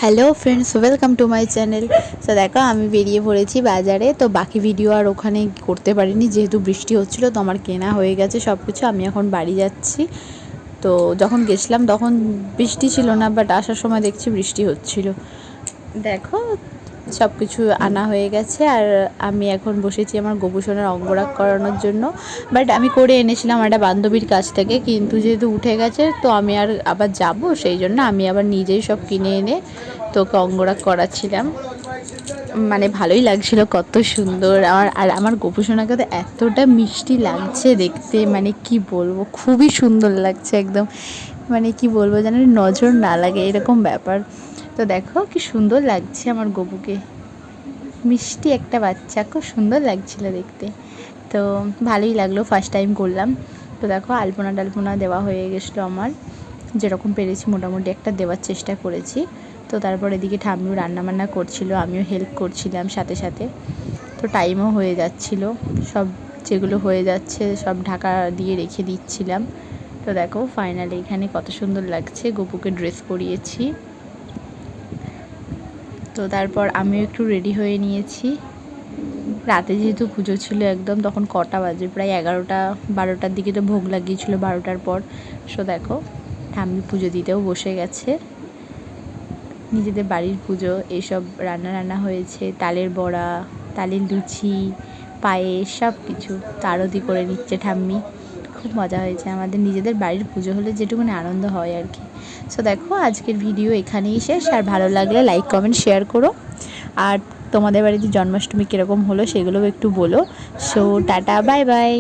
Hello friends, welcome to my channel. তো দেখো আমি বেরিয়ে পড়েছি বাজারে। তো বাকি ভিডিও আর ওখানে করতে পারিনি, যেহেতু বৃষ্টি হচ্ছিলো। তো আমার কেনা হয়ে গেছে সব কিছু। আমি এখন বাড়ি যাচ্ছি। তো যখন গেছিলাম তখন বৃষ্টি ছিল না, বাট আসার সময় দেখছি বৃষ্টি হচ্ছিল। দেখো সব কিছু আনা হয়ে গেছে। আর আমি এখন বসেছি আমার গোপুসোনার অঙ্গরাগ করানোর জন্য। বাট আমি করে এনেছিলাম একটা বান্ধবীর কাছ থেকে, কিন্তু যেহেতু উঠে গেছে তো আমি আর আবার যাব, সেই জন্য আমি আবার নিজেই সব কিনে এনে তোকে অঙ্গরাগ করাচ্ছিলাম। মানে ভালোই লাগছিল, কত সুন্দর। আমার গোপুসোনাকে তো এতটা মিষ্টি লাগছে দেখতে, মানে কি বলবো, খুবই সুন্দর লাগছে একদম। মানে কি বলবো, যেন নজর না লাগে এরকম ব্যাপার। তো দেখো কি সুন্দর লাগছে আমার গপুকে, মিষ্টি একটা বাচ্চা, খুব সুন্দর লাগছিল দেখতে। তো ভালোই লাগলো, ফার্স্ট টাইম করলাম। তো দেখো আলপনা টালপনা দেওয়া হয়ে গেছিলো আমার, যেরকম পেরেছি মোটামুটি একটা দেওয়ার চেষ্টা করেছি। তো তারপর এদিকে ঠাম্মিও রান্নাবান্না করছিল, আমিও হেল্প করছিলাম সাথে সাথে। তো টাইমও হয়ে যাচ্ছিল, সব যেগুলো হয়ে যাচ্ছে সব ঢাকা দিয়ে রেখে দিচ্ছিলাম। তো দেখো ফাইনালি এখানে কত সুন্দর লাগছে, গপুকে ড্রেস পরিয়েছি। তো তারপর আমিও একটু রেডি হয়ে নিয়েছি। রাতে যেহেতু পুজো ছিল একদম, তখন কটা বাজে, প্রায় 11টা 12টার দিকে তো ভোগ লাগিয়েছিল, 12টার পর। সো দেখো ঠাম্মি পুজো দিতেও বসে গেছে। নিজেদের বাড়ির পুজো, এইসব রান্না হয়েছে, তালের বড়া, তালের লুচি, পায়েস, সব কিছু আরতি করে নিচ্ছে ঠাম্মি। খুব মজা হয়েছে, আমাদের নিজেদের বাড়ির পুজো হলে যেটুকুনি আনন্দ হয় আর কি। সো দেখো আজকের ভিডিও এখানেই শেষ। আর ভালো লাগলে লাইক কমেন্ট শেয়ার করো। আর তোমাদের বাড়িতে জন্মাষ্টমী কীরকম হলো সেগুলোও একটু বলো। So tata, bye bye.